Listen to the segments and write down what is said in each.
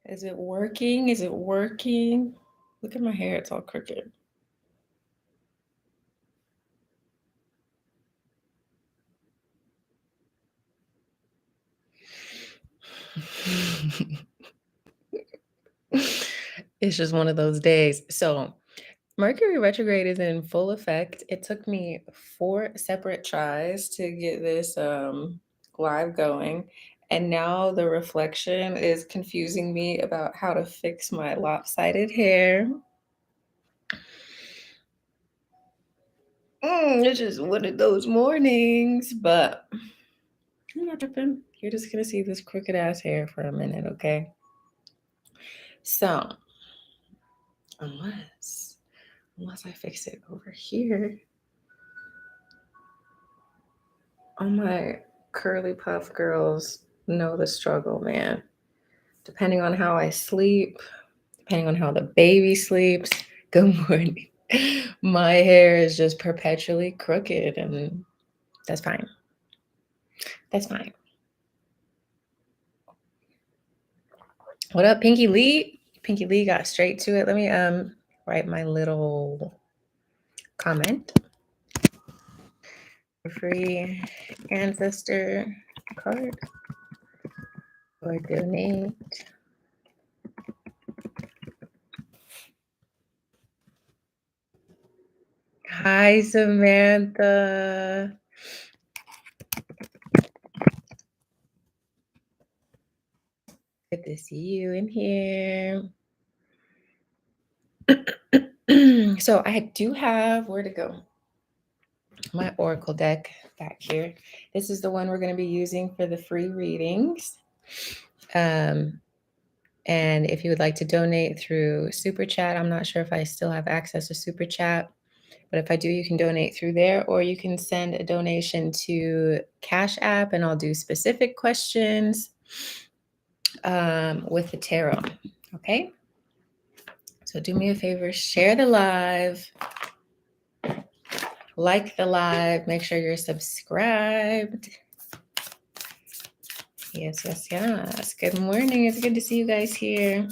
Is it working? Is it working? Look at my hair, it's all crooked. It's just one of those days. So, Mercury retrograde is in full effect. It took me 4 separate tries to get this live going. And now the reflection is confusing me about how to fix my lopsided hair. It's just one of those mornings, but I'm not tripping. You're just gonna see this crooked ass hair for a minute, okay? So, unless I fix it over here, all my curly puff girls know the struggle, man. Depending on how I sleep, depending on how the baby sleeps, good morning. My hair is just perpetually crooked, and that's fine. That's fine. What up, Pinky Lee? Pinky Lee got straight to it. Let me write my little comment. Free Ancestor card or donate. Hi, Samantha. Good to see you in here. So I do have, where to go? My Oracle deck back here. This is the one we're going to be using for the free readings. And if you would like to donate through Super Chat, I'm not sure if I still have access to Super Chat, but if I do, you can donate through there, or you can send a donation to Cash App, and I'll do specific questions with the tarot. Okay? So do me a favor, share the live, like the live, make sure you're subscribed. Yes. Good morning. It's good to see you guys here.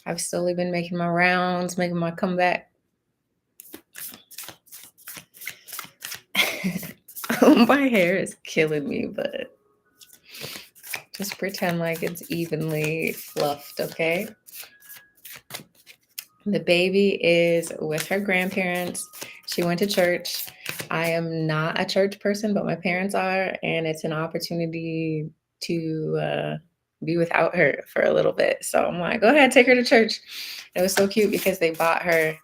I've slowly been making my rounds, making my comeback. My hair is killing me, but just pretend like it's evenly fluffed, okay? The baby is with her grandparents. She went to church. I am not a church person, but my parents are, and it's an opportunity to be without her for a little bit. So I'm like, go ahead, take her to church. It was so cute because they bought her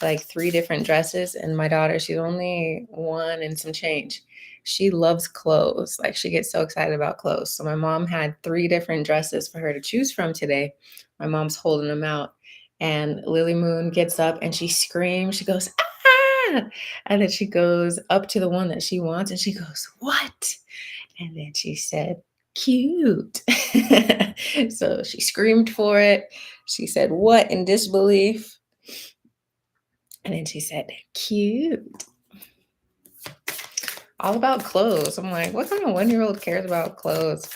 like 3 different dresses, and my daughter, she's only 1 and some change. She loves clothes. Like, she gets so excited about clothes. So my mom had 3 different dresses for her to choose from today. My mom's holding them out. And Lily Moon gets up and she screams. She goes, ah! And then she goes up to the one that she wants and she goes, what? And then she said, cute. So she screamed for it. She said, what, in disbelief? And then she said, cute. All about clothes. I'm like, what kind of 1-year-old cares about clothes?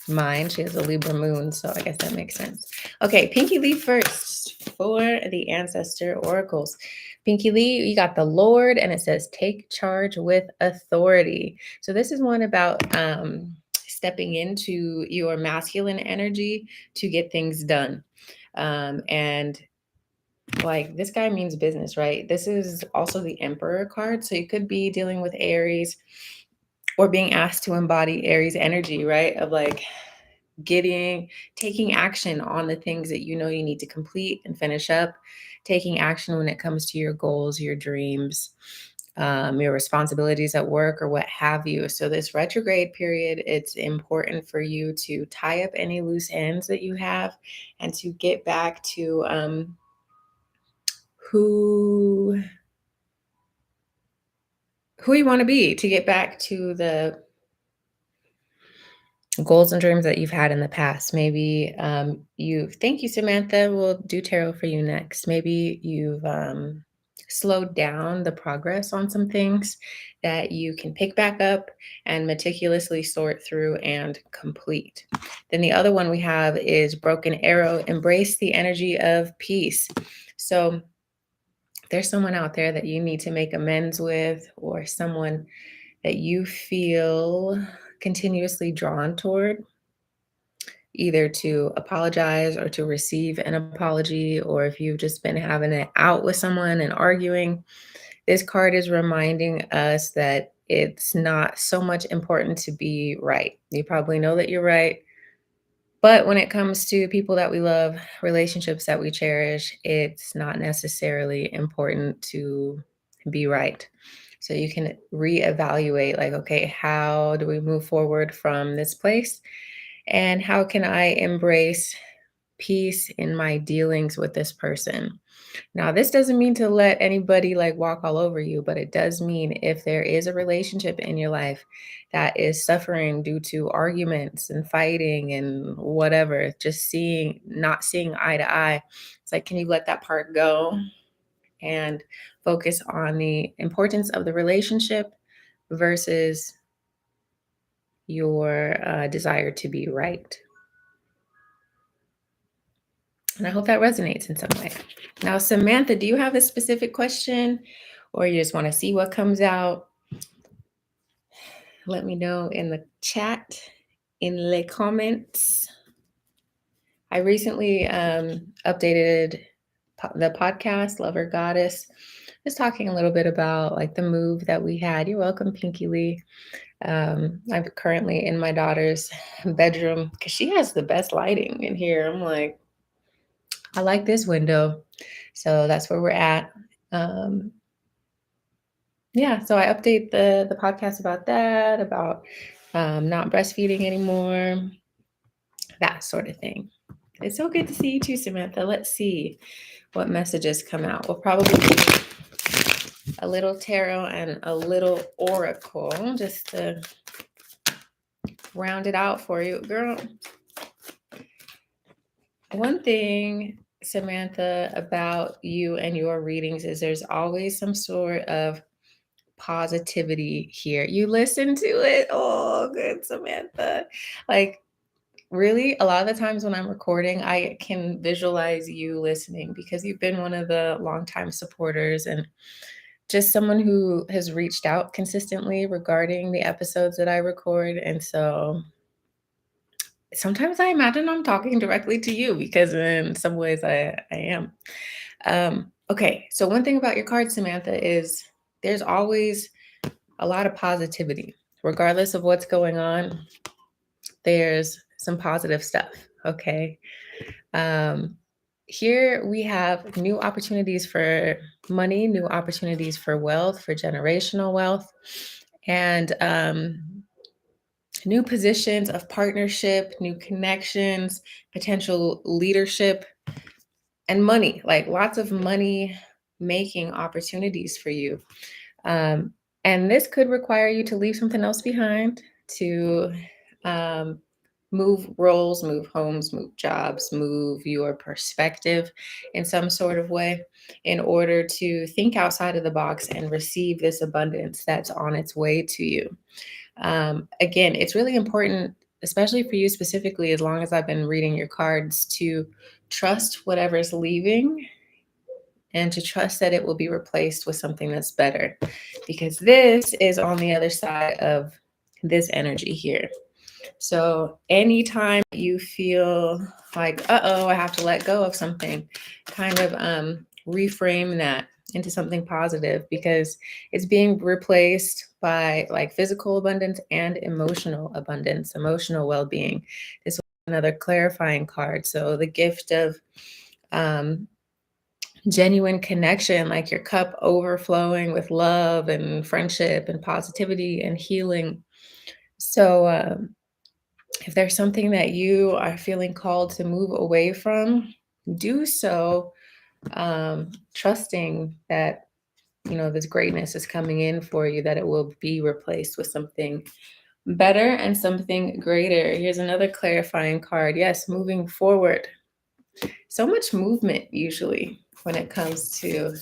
Mine, she has a Libra moon, so I guess that makes sense. Okay, Pinky Lee first for the Ancestor Oracles. Pinky Lee, you got the Lord, and it says, take charge with authority. So this is one about stepping into your masculine energy to get things done. And like, this guy means business, right? This is also the Emperor card. So you could be dealing with Aries or being asked to embody Aries energy, right? Of like taking action on the things that you know you need to complete and finish up, taking action when it comes to your goals, your dreams, your responsibilities at work or what have you. So this retrograde period, it's important for you to tie up any loose ends that you have and to get back to who you want to be, to get back to the goals and dreams that you've had in the past. Maybe thank you, Samantha. We'll do tarot for you next. Maybe you've slow down the progress on some things that you can pick back up and meticulously sort through and complete. Then the other one we have is broken arrow, embrace the energy of peace. So there's someone out there that you need to make amends with, or someone that you feel continuously drawn toward, either to apologize or to receive an apology, or if you've just been having it out with someone and arguing. This card is reminding us that it's not so much important to be right. You probably know that you're right. But when it comes to people that we love, relationships that we cherish, it's not necessarily important to be right. So you can reevaluate, like, okay, how do we move forward from this place? And how can I embrace peace in my dealings with this person? Now, this doesn't mean to let anybody like walk all over you, but it does mean if there is a relationship in your life that is suffering due to arguments and fighting and whatever, just not seeing eye to eye, it's like, can you let that part go and focus on the importance of the relationship versus your desire to be right? And I hope that resonates in some way. Now, Samantha, do you have a specific question or you just want to see what comes out? Let me know in the chat, in the comments. I recently updated the podcast, Lover Goddess. Just talking a little bit about like the move that we had. You're welcome, Pinky Lee. I'm currently in my daughter's bedroom because she has the best lighting in here. I'm like, I like this window. So that's where we're at. Um, yeah, so I update the podcast about that, about not breastfeeding anymore, that sort of thing. It's so good to see you too, Samantha. Let's see what messages come out. We'll probably do a little tarot and a little oracle just to round it out for you. Girl, one thing, Samantha, about you and your readings is there's always some sort of positivity here. You listen to it. Oh, good, Samantha. Like, really, a lot of the times when I'm recording, I can visualize you listening because you've been one of the longtime supporters and just someone who has reached out consistently regarding the episodes that I record. And so sometimes I imagine I'm talking directly to you because in some ways I am. Okay, so one thing about your card, Samantha, is there's always a lot of positivity. Regardless of what's going on, there's some positive stuff, okay? Here we have new opportunities for money, new opportunities for wealth, for generational wealth, and new positions of partnership, new connections, potential leadership, and money, like lots of money making opportunities for you. Um, and this could require you to leave something else behind, to um, move roles, move homes, move jobs, move your perspective in some sort of way in order to think outside of the box and receive this abundance that's on its way to you. Again, it's really important, especially for you specifically, as long as I've been reading your cards, to trust whatever's leaving and to trust that it will be replaced with something that's better, because this is on the other side of this energy here. So anytime you feel like, uh-oh, I have to let go of something, kind of reframe that into something positive, because it's being replaced by like physical abundance and emotional abundance, emotional well-being. This is another clarifying card. So the gift of genuine connection, like your cup overflowing with love and friendship and positivity and healing. So if there's something that you are feeling called to move away from, do so, trusting that, you know, this greatness is coming in for you, that it will be replaced with something better and something greater. Here's another clarifying card. Yes, moving forward. So much movement usually when it comes to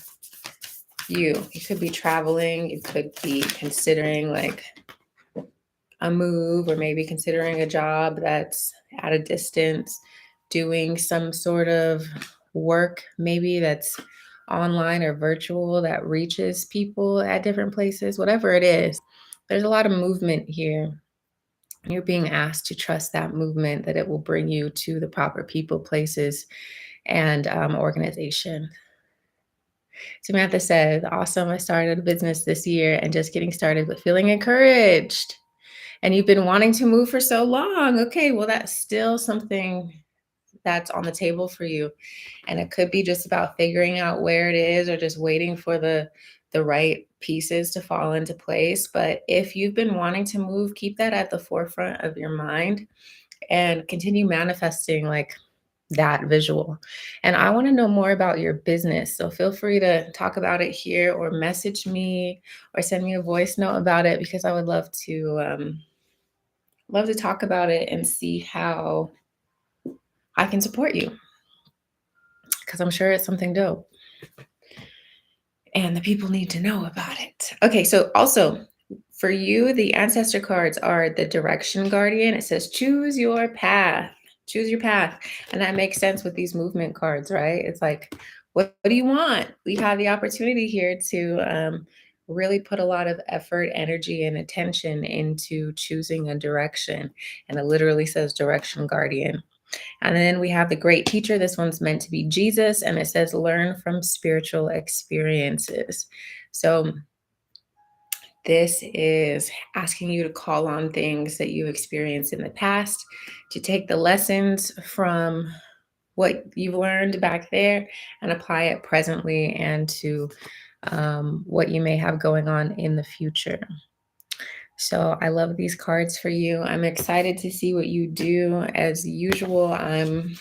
you. You could be traveling, you could be considering like a move, or maybe considering a job that's at a distance, doing some sort of work, maybe that's online or virtual that reaches people at different places, whatever it is. There's a lot of movement here. You're being asked to trust that movement, that it will bring you to the proper people, places, and organization. Samantha said, awesome. I started a business this year and just getting started, but feeling encouraged. And you've been wanting to move for so long. Okay, well, that's still something that's on the table for you. And it could be just about figuring out where it is, or just waiting for the right pieces to fall into place. But if you've been wanting to move, keep that at the forefront of your mind and continue manifesting like that visual. And I want to know more about your business. So feel free to talk about it here, or message me, or send me a voice note about it, because I would love to talk about it and see how I can support you, because I'm sure it's something dope and the people need to know about it. Okay, so also for you, the ancestor cards are the direction guardian. It says choose your path. Choose your path. And that makes sense with these movement cards, right? It's like, what do you want? We have the opportunity here to really put a lot of effort, energy, and attention into choosing a direction. And it literally says direction guardian. And then we have the great teacher. This one's meant to be Jesus, and it says learn from spiritual experiences. So this is asking you to call on things that you experienced in the past, to take the lessons from what you've learned back there and apply it presently, and to what you may have going on in the future. So I love these cards for you. I'm excited to see what you do. As usual, I'm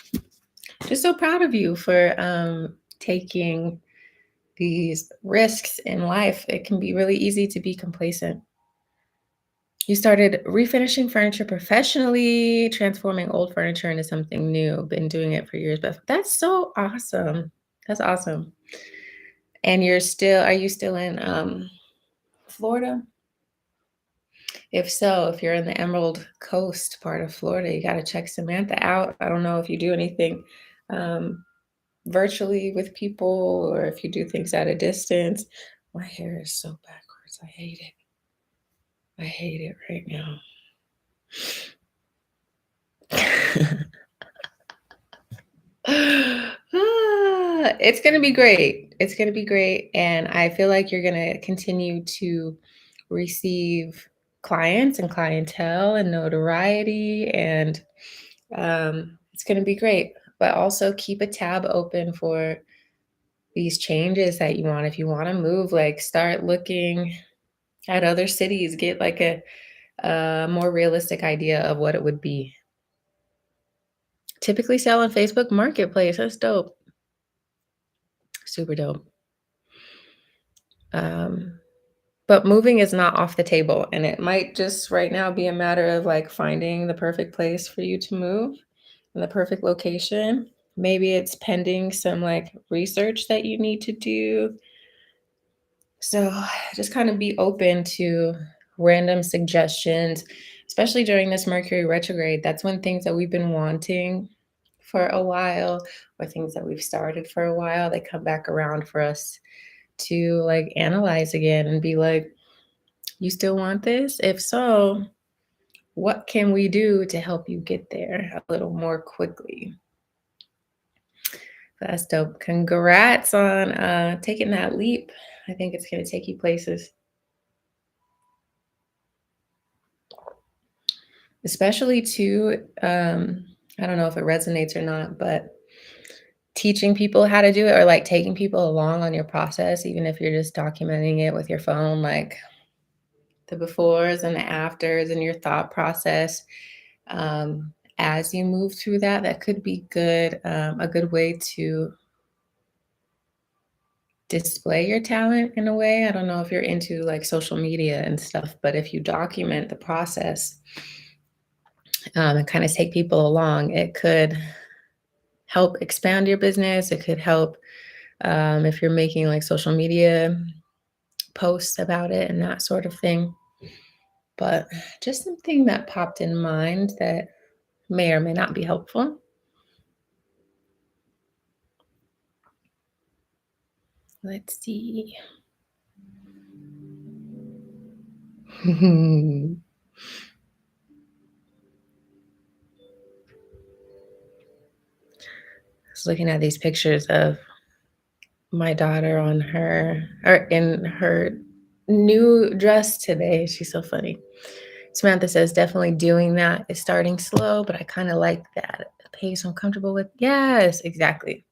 just so proud of you for taking these risks in life. It can be really easy to be complacent. You started refinishing furniture professionally, transforming old furniture into something new. Been doing it for years, but that's so awesome. That's awesome. And are you still in Florida? If so, if you're in the Emerald Coast part of Florida, you got to check Samantha out. I don't know if you do anything um, virtually with people, or if you do things at a distance. My hair is so backwards. I hate it. I hate it right now. It's going to be great. It's going to be great. And I feel like you're going to continue to receive clients and clientele and notoriety. And it's going to be great. But also keep a tab open for these changes that you want. If you want to move, like start looking at other cities, get like a more realistic idea of what it would be. Typically sell on Facebook Marketplace. That's dope. Super dope. But moving is not off the table, and it might just right now be a matter of like finding the perfect place for you to move and the perfect location. Maybe it's pending some like research that you need to do. So just kind of be open to random suggestions, especially during this Mercury retrograde. That's when things that we've been wanting for a while, or things that we've started for a while, they come back around for us to like analyze again and be like, you still want this? If so, what can we do to help you get there a little more quickly? That's dope. Congrats on taking that leap. I think it's going to take you places. Especially too, I don't know if it resonates or not, but teaching people how to do it, or like taking people along on your process, even if you're just documenting it with your phone, like the befores and the afters and your thought process. As you move through that, that could be good, a good way to display your talent in a way. I don't know if you're into like social media and stuff, but if you document the process and kind of take people along, it could help expand your business. It could help if you're making like social media posts about it and that sort of thing. But just something that popped in mind that may or may not be helpful. Let's see. I was looking at these pictures of my daughter on her or in her new dress today. She's so funny. Samantha says definitely doing that is starting slow, but I kind of like that pace I'm comfortable with. Yes, exactly.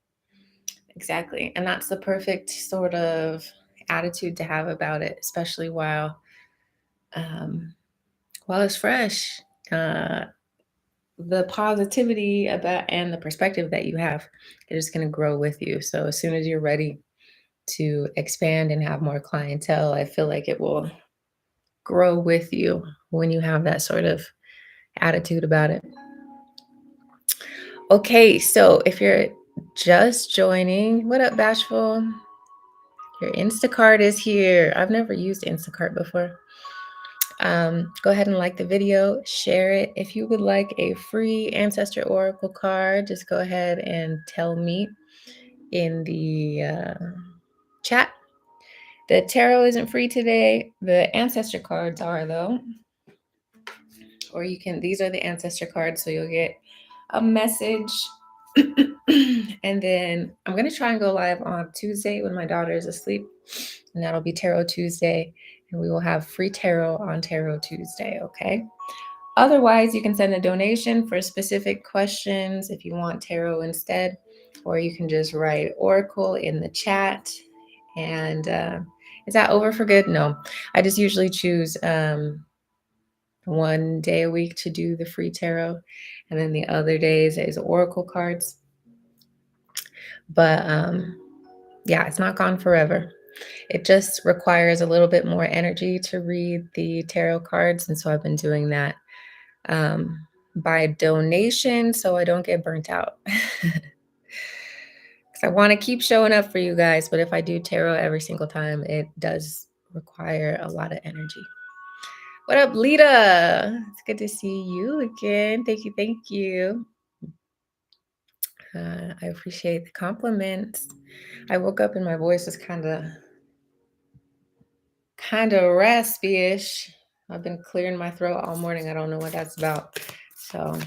Exactly. And that's the perfect sort of attitude to have about it, especially um, while it's fresh. The positivity about and the perspective that you have is going to grow with you. So as soon as you're ready to expand and have more clientele, I feel like it will grow with you when you have that sort of attitude about it. Okay, so if you're just joining, what up, Bashful? Your Instacart is here. I've never used Instacart before. Go ahead and like the video, share it. If you would like a free Ancestor Oracle card, just go ahead and tell me in the chat. The tarot isn't free today. The Ancestor cards are, though. Or you can, these are the Ancestor cards, so you'll get a message. And then I'm going to try and go live on Tuesday when my daughter is asleep. And that'll be Tarot Tuesday. And we will have free tarot on Tarot Tuesday, okay? Otherwise, you can send a donation for specific questions if you want tarot instead, or you can just write Oracle in the chat. And is that over for good? No, I just usually choose one day a week to do the free tarot, and then the other days is Oracle cards. But yeah, it's not gone forever. It just requires a little bit more energy to read the tarot cards, and so I've been doing that by donation so I don't get burnt out. Because I want to keep showing up for you guys, but if I do tarot every single time, it does require a lot of energy. What up, Lita? It's good to see you again. Thank you, thank you. I appreciate the compliments. I woke up and my voice is kind of raspy-ish. I've been clearing my throat all morning. I don't know what that's about. So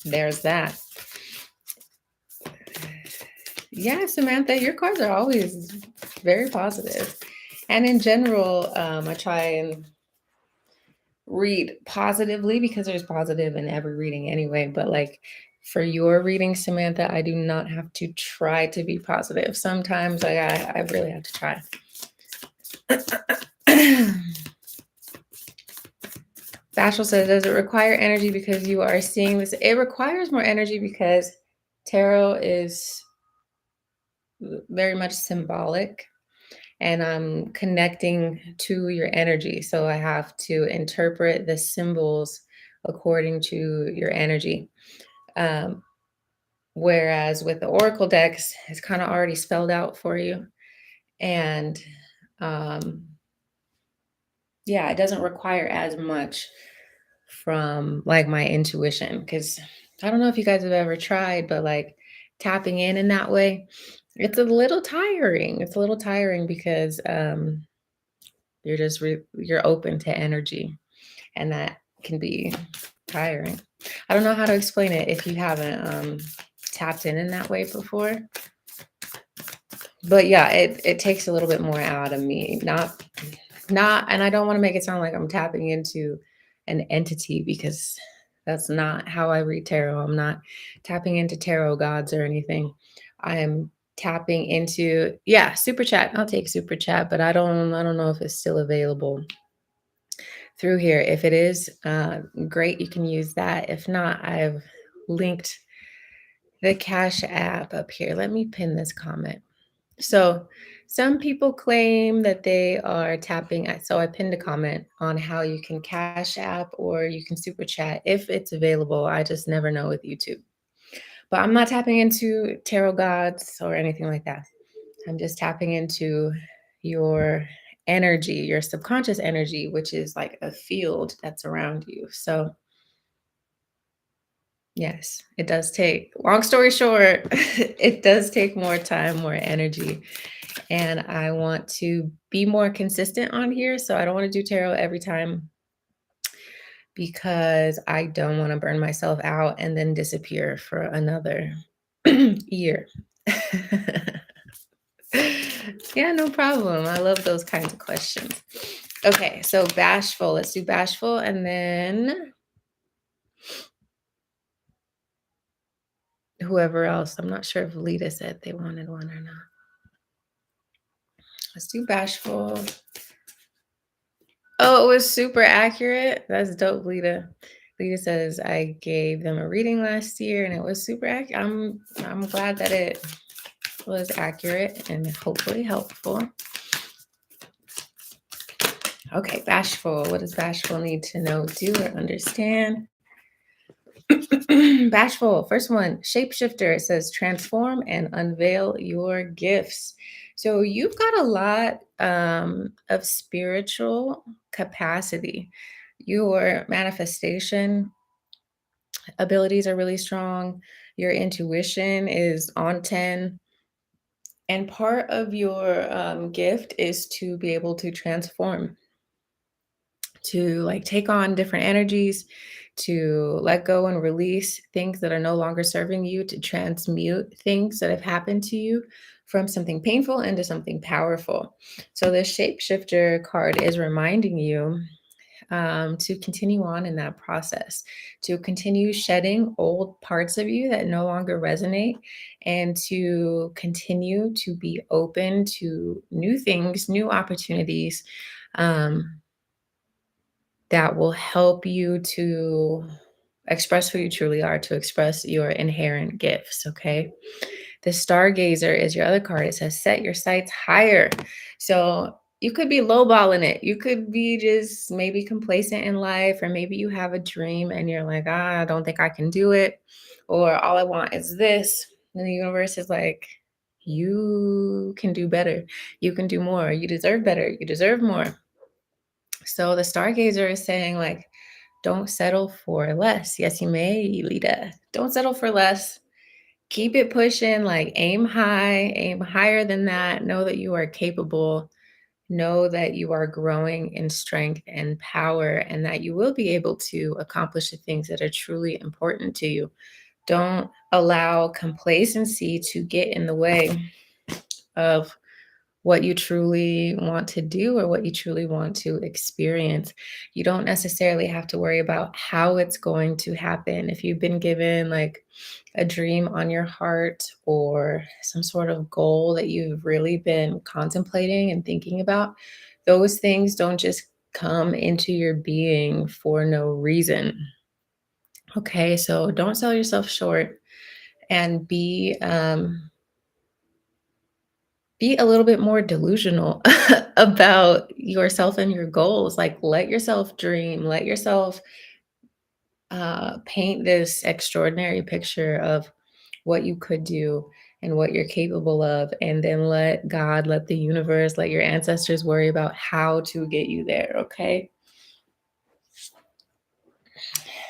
there's that. Yeah, Samantha, your cards are always very positive. And in general, I try and read positively because there's positive in every reading anyway. But like for your reading, Samantha, I do not have to try to be positive. Sometimes I really have to try. Bashel says, does it require energy because you are seeing this? It requires more energy because tarot is very much symbolic and I'm connecting to your energy. So I have to interpret the symbols according to your energy. Whereas with the Oracle decks, it's kind of already spelled out for you. And yeah, it doesn't require as much from like my intuition, because I don't know if you guys have ever tried, but like tapping in that way, it's a little tiring. It's a little tiring because you're just you're open to energy, and that can be tiring. I don't know how to explain it if you haven't tapped in that way before. But yeah, it takes a little bit more out of me. Not, and I don't want to make it sound like I'm tapping into an entity, because that's not how I read tarot. I'm not tapping into tarot gods or anything. I am tapping into, yeah, super chat. I'll take super chat, but I don't know if it's still available through here. If it is, great, you can use that. If not, I've linked the Cash App up here. Let me pin this comment. So some people claim that they are tapping. So I pinned a comment on how you can Cash App or you can super chat if it's available. I just never know with YouTube. But I'm not tapping into tarot gods or anything like that. I'm just tapping into your energy, your subconscious energy, which is like a field that's around you. So, yes, it does take, long story short, it does take more time, more energy. And I want to be more consistent on here. So, I don't want to do tarot every time because I don't want to burn myself out and then disappear for another year. Yeah, no problem. I love those kinds of questions. Okay, so bashful. Let's do bashful and then whoever else. I'm not sure if Lita said they wanted one or not. Let's do bashful. Oh, it was super accurate. That's dope, Lita. Lita says I gave them a reading last year and it was super accurate. I'm glad that it was accurate and hopefully helpful. Okay, bashful. What does bashful need to know, do, or understand? Bashful. First one, shapeshifter. It says transform and unveil your gifts. So you've got a lot of spiritual capacity. Your manifestation abilities are really strong. Your intuition is on 10. And part of your gift is to be able to transform, to like take on different energies, to let go and release things that are no longer serving you, to transmute things that have happened to you from something painful into something powerful. So the shapeshifter card is reminding you to continue on in that process, to continue shedding old parts of you that no longer resonate, and to continue to be open to new things, new opportunities. That will help you to express who you truly are, to express your inherent gifts. Okay. The stargazer is your other card. It says set your sights higher. So you could be lowballing it. You could be just maybe complacent in life, or maybe you have a dream and you're like, I don't think I can do it. Or all I want is this. And the universe is like, you can do better. You can do more. You deserve better. You deserve more. So the stargazer is saying, like, don't settle for less. Yes, you may, Lita. Don't settle for less. Keep it pushing, like aim high, aim higher than that. Know that you are capable. Know that you are growing in strength and power, and that you will be able to accomplish the things that are truly important to you. Don't allow complacency to get in the way of what you truly want to do or what you truly want to experience. You don't necessarily have to worry about how it's going to happen. If you've been given like a dream on your heart or some sort of goal that you've really been contemplating and thinking about, those things don't just come into your being for no reason. Okay, so don't sell yourself short and be a little bit more delusional about yourself and your goals. Like, let yourself dream, let yourself paint this extraordinary picture of what you could do and what you're capable of. And then let God, let the universe, let your ancestors worry about how to get you there. Okay.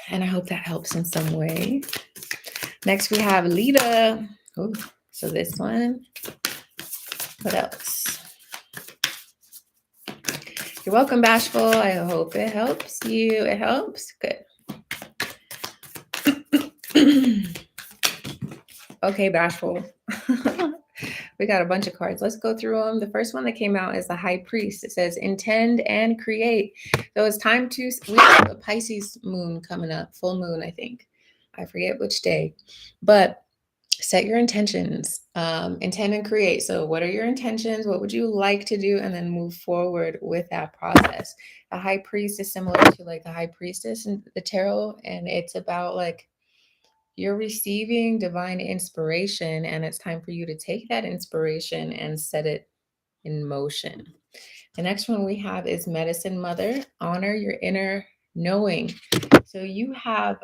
And I hope that helps in some way. Next, we have Lita. Ooh, so this one, what else? You're welcome, Bashful. I hope it helps you. It helps. Good. Okay, Bashful. We got a bunch of cards. Let's go through them. The first one that came out is the High Priest. It says intend and create. So it's time to, we have a Pisces moon coming up, full moon, I think. I forget which day, but set your intentions, intend and create. So what are your intentions? What would you like to do? And then move forward with that process. The High Priest is similar to like the High Priestess in the tarot. And it's about like, you're receiving divine inspiration, and it's time for you to take that inspiration and set it in motion. The next one we have is Medicine Mother. Honor your inner knowing. So you have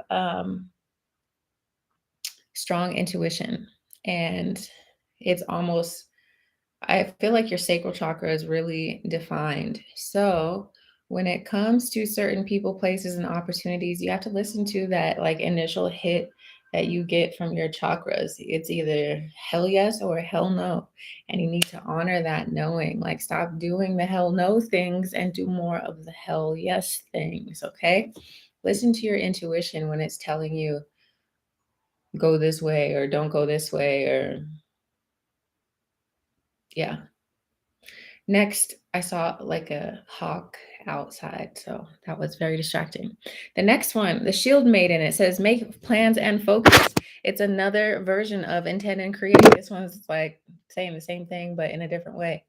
strong intuition, and it's almost I feel like your sacral chakra is really defined. So, when it comes to certain people, places, and opportunities, you have to listen to that like initial hit that you get from your chakras. It's either hell yes or hell no. And you need to honor that knowing. Like, stop doing the hell no things and do more of the hell yes things. Okay. Listen to your intuition when it's telling you go this way or don't go this way, or yeah. Next, I saw like a hawk outside, so that was very distracting. The next one, the Shield Maiden, it says make plans and focus. It's another version of intend and create. This one's like saying the same thing, but in a different way.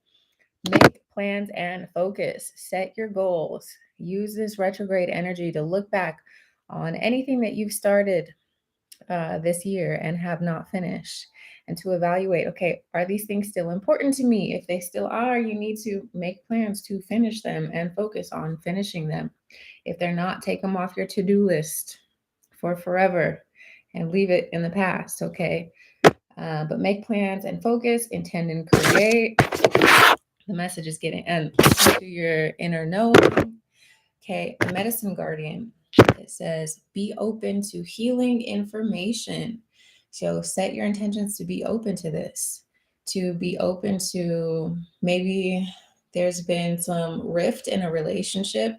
Make plans and focus. Set your goals. Use this retrograde energy to look back on anything that you've started this year and have not finished, and to evaluate, okay, are these things still important to me? If they still are, you need to make plans to finish them and focus on finishing them. If they're not, take them off your to-do list for forever and leave it in the past. Okay. But make plans and focus, intend and create. The message is getting and to your inner knowing. Okay, a medicine guardian. It says, be open to healing information. So set your intentions to be open to this, to be open to maybe there's been some rift in a relationship.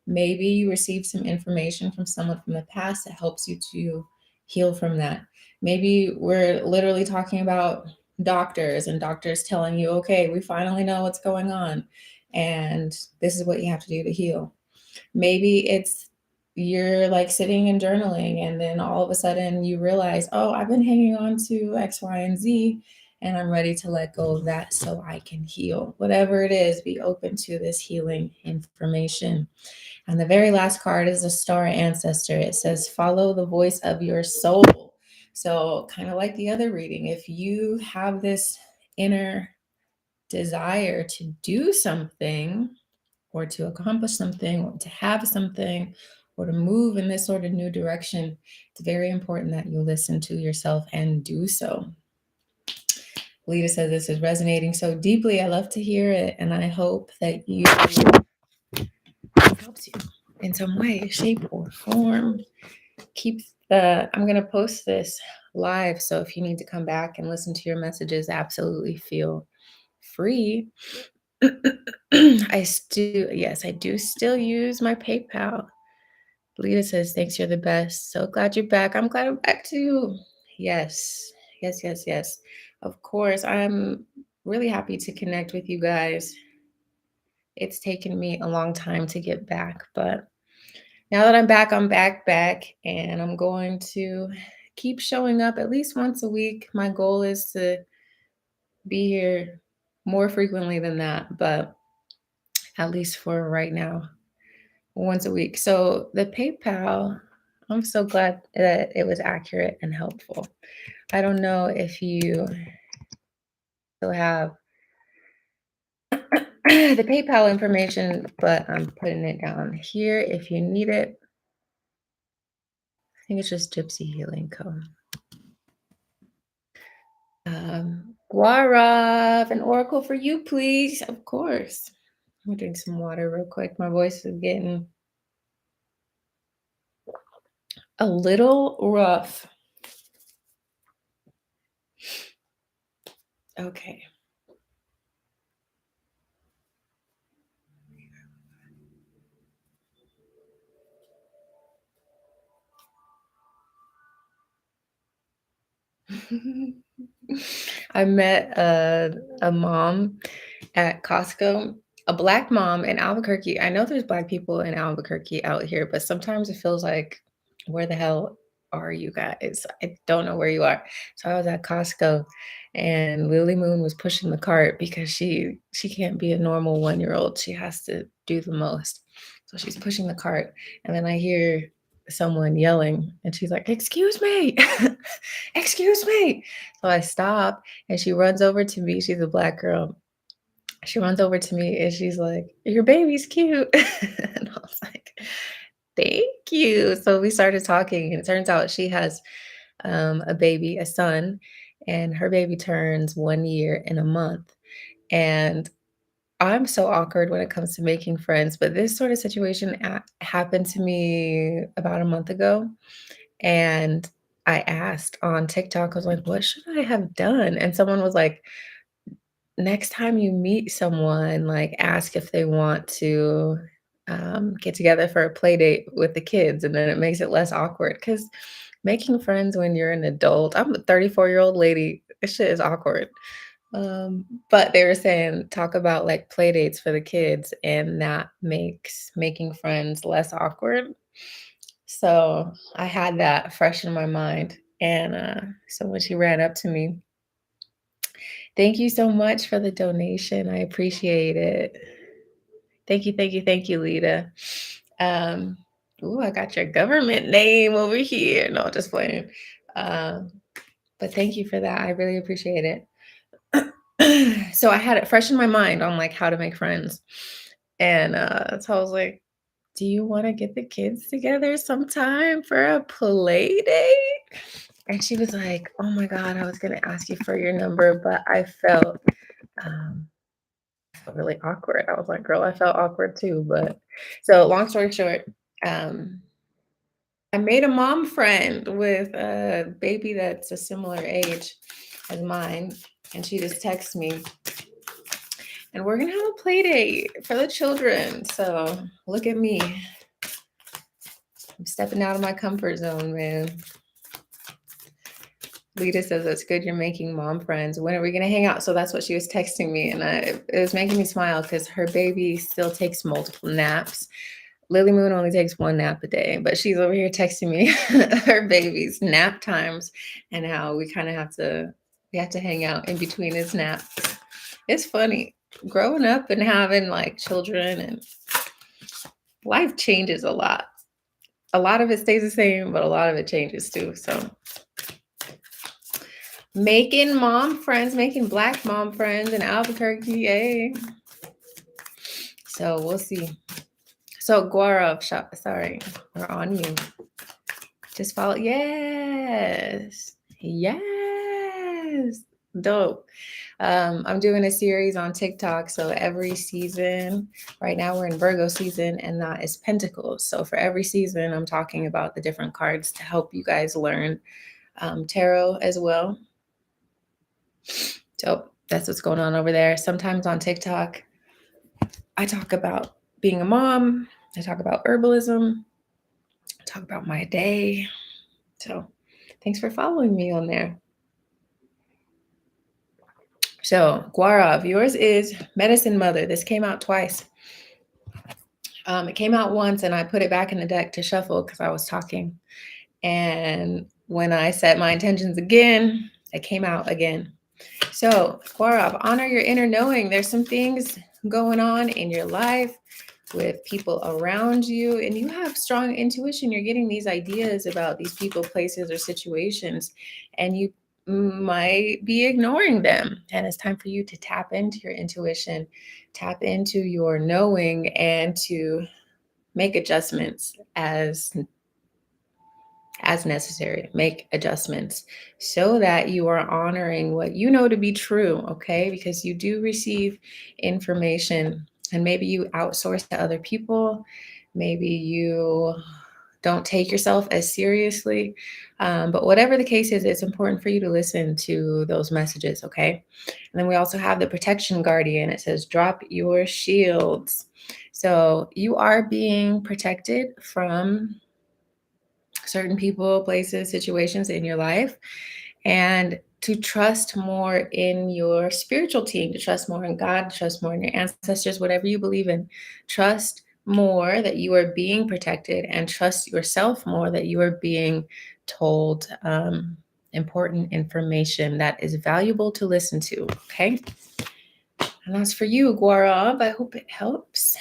Maybe you received some information from someone from the past that helps you to heal from that. Maybe we're literally talking about doctors and doctors telling you, okay, we finally know what's going on. And this is what you have to do to heal. Maybe it's you're like sitting and journaling, and then all of a sudden you realize, oh, I've been hanging on to X, Y, and Z, and I'm ready to let go of that so I can heal. Whatever it is, be open to this healing information. And the very last card is a star ancestor. It says, follow the voice of your soul. So, kind of like the other reading, if you have this inner desire to do something, or to accomplish something, or to have something, or to move in this sort of new direction, it's very important that you listen to yourself and do so. Lita says this is resonating so deeply. I love to hear it, and I hope that it helps you in some way, shape, or form. I'm going to post this live, so if you need to come back and listen to your messages, absolutely feel free. I do still use my PayPal. Lita says, thanks, you're the best. So glad you're back. I'm glad I'm back too. Yes, yes, yes, yes. Of course, I'm really happy to connect with you guys. It's taken me a long time to get back, but now that I'm back, and I'm going to keep showing up at least once a week. My goal is to be here more frequently than that, but at least for right now, once a week. So the PayPal, I'm so glad that it was accurate and helpful. I don't know if you still have the PayPal information, but I'm putting it down here if you need it. I think it's just Gypsy Healing Co. Guarav, an oracle for you, please. Of course. I'm gonna drink some water real quick. My voice is getting a little rough. Okay. I met a mom at Costco, a Black mom in Albuquerque. I know there's Black people in Albuquerque out here, but sometimes it feels like, where the hell are you guys? I don't know where you are. So I was at Costco, and Lily Moon was pushing the cart because she can't be a normal 1-year-old. She has to do the most. So she's pushing the cart, and then I hear someone yelling, and she's like, "Excuse me." Excuse me. So I stop, and she runs over to me. She's a Black girl. She runs over to me and she's like, your baby's cute. And I was like, thank you. So we started talking, and it turns out she has a baby, a son, and her baby turns 1 year in a month. And I'm so awkward when it comes to making friends, but this sort of situation happened to me about a month ago. And I asked on TikTok, I was like, what should I have done? And someone was like, next time you meet someone, like ask if they want to get together for a play date with the kids, and then it makes it less awkward. Because making friends when you're an adult, I'm a 34-year-old lady, this shit is awkward. But they were saying talk about like play dates for the kids, and that makes making friends less awkward. So I had that fresh in my mind. And so when she ran up to me, thank you so much for the donation. I appreciate it. Thank you, thank you, thank you, Lita. Um, ooh, I got your government name over here. No, just playing. Um, but thank you for that. I really appreciate it. So I had it fresh in my mind on like how to make friends. And so I was like, do you want to get the kids together sometime for a play date? And she was like, oh my God, I was gonna ask you for your number, but um I felt really awkward. I was like, girl, I felt awkward too. But so long story short, um, I made a mom friend with a baby that's a similar age as mine. And she just texted me, and we're gonna have a play date for the children. So look at me. I'm stepping out of my comfort zone, man. Lita says that's good. You're making mom friends. When are we gonna hang out? So that's what she was texting me, and it was making me smile because her baby still takes multiple naps. Lily Moon only takes one nap a day, but she's over here texting me her baby's nap times and how we have to hang out in between his naps. It's funny growing up and having like children, and life changes a lot. A lot of it stays the same, but a lot of it changes too. So making mom friends, making Black mom friends in Albuquerque, yay. So we'll see. So Gaurav, sorry, we're on you. Just follow. Yes. Yes. Dope. I'm doing a series on TikTok. So every season, right now we're in Virgo season, and that is Pentacles. So for every season, I'm talking about the different cards to help you guys learn tarot as well. So that's what's going on over there. Sometimes on TikTok, I talk about being a mom, I talk about herbalism, I talk about my day. So thanks for following me on there. So Gaurav, yours is Medicine Mother. This came out twice. It came out once and I put it back in the deck to shuffle because I was talking. And when I set my intentions again, it came out again. So Gaurav, honor your inner knowing. There's some things going on in your life with people around you, and you have strong intuition. You're getting these ideas about these people, places, or situations, and you might be ignoring them. And it's time for you to tap into your intuition, tap into your knowing, and to make adjustments as necessary. Make adjustments so that you are honoring what you know to be true, okay? Because you do receive information and maybe you outsource to other people. Maybe you don't take yourself as seriously. But whatever the case is, it's important for you to listen to those messages, okay? And then we also have the protection guardian. It says, drop your shields. So you are being protected from certain people, places, situations in your life, and to trust more in your spiritual team, to trust more in God, to trust more in your ancestors, whatever you believe in. Trust more that you are being protected, and trust yourself more that you are being told important information that is valuable to listen to. Okay. And that's for you, Gaurav. I hope it helps.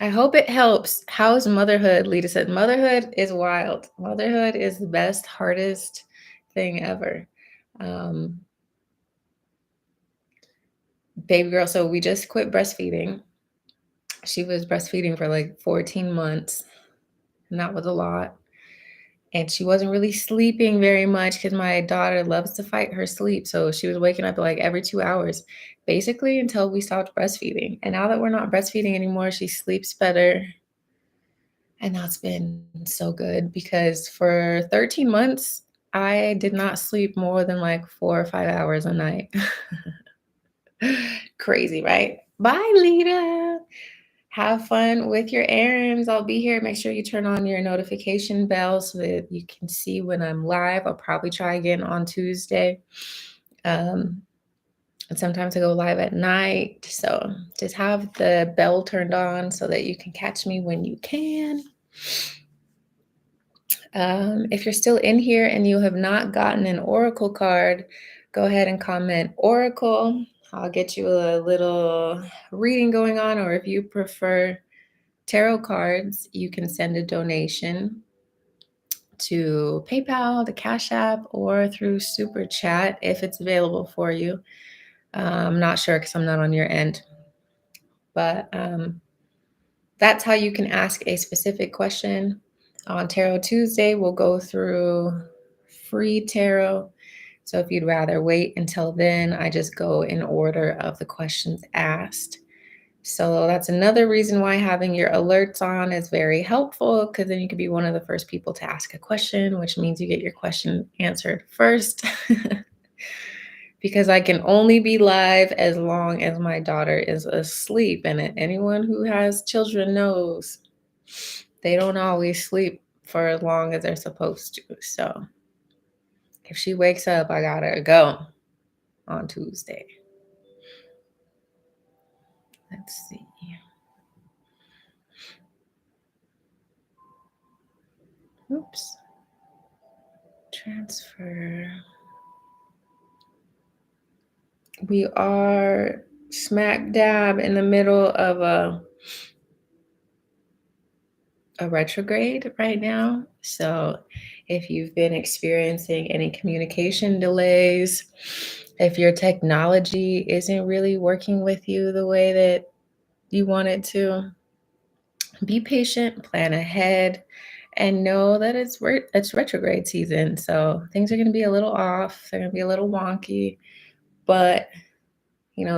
I hope it helps. How's motherhood? Lita said, motherhood is wild. Motherhood is the best, hardest thing ever. Baby girl, so we just quit breastfeeding. She was breastfeeding for like 14 months, and that was a lot. and she wasn't really sleeping very much because my daughter loves to fight her sleep. So she was waking up like every 2 hours, basically until we stopped breastfeeding. And now that we're not breastfeeding anymore, she sleeps better. And that's been so good because for 13 months, I did not sleep more than like 4 or 5 hours a night. Crazy, right? Bye, Lita. Have fun with your errands. I'll be here. Make sure you turn on your notification bell so that you can see when I'm live. I'll probably try again on Tuesday. And sometimes I go live at night. So just have the bell turned on so that you can catch me when you can. If you're still in here and you have not gotten an Oracle card, go ahead and comment Oracle. I'll get you a little reading going on, or if you prefer tarot cards, you can send a donation to PayPal, the Cash App, or through Super Chat if it's available for you. I'm not sure because I'm not on your end, but that's how you can ask a specific question. On Tarot Tuesday, we'll go through free tarot. So if you'd rather wait until then, I just go in order of the questions asked. So that's another reason why having your alerts on is very helpful, because then you could be one of the first people to ask a question, which means you get your question answered first. Because I can only be live as long as my daughter is asleep. And anyone who has children knows they don't always sleep for as long as they're supposed to. So if she wakes up, I gotta go on Tuesday. Let's see. Oops. Transfer. We are smack dab in the middle of a retrograde right now. So if you've been experiencing any communication delays, if your technology isn't really working with you the way that you want it to, be patient, plan ahead, and know that it's retrograde season. So things are going to be a little off. They're going to be a little wonky, but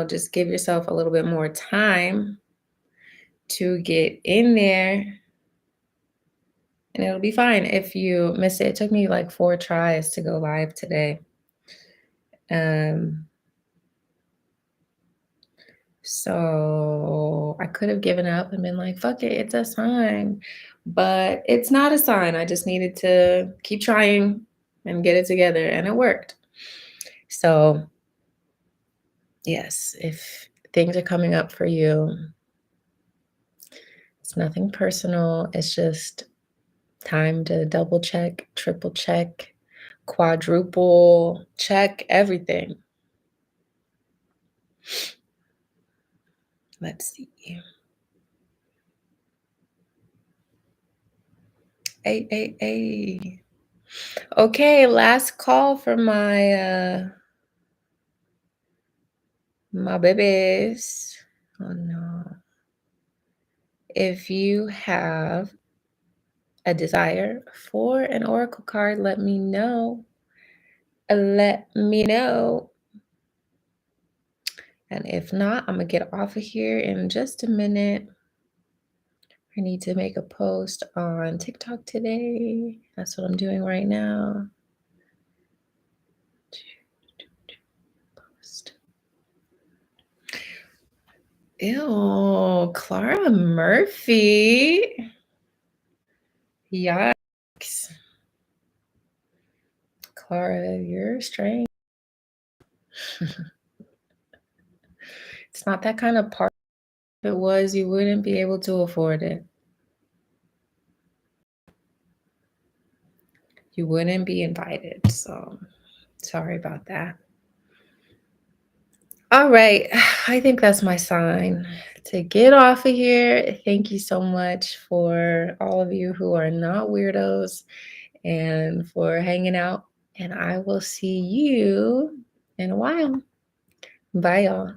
just give yourself a little bit more time to get in there and it'll be fine. If you miss it, it took me like 4 tries to go live today. So I could have given up and been like, fuck it, it's a sign. But it's not a sign. I just needed to keep trying and get it together, and it worked. So yes, if things are coming up for you, it's nothing personal. It's just time to double check, triple check, quadruple check everything. Let's see. Hey. Okay, last call for my my babies. Oh no. If you have a desire for an oracle card, let me know. Let me know. And if not, I'm gonna get off of here in just a minute. I need to make a post on TikTok today. That's what I'm doing right now. Post. Ew, Clara Murphy. Yikes. Clara, you're strange. It's not that kind of party. If it was, you wouldn't be able to afford it. You wouldn't be invited. So sorry about that. All right. I think that's my sign to get off of here. Thank you so much for all of you who are not weirdos and for hanging out. And I will see you in a while. Bye, y'all.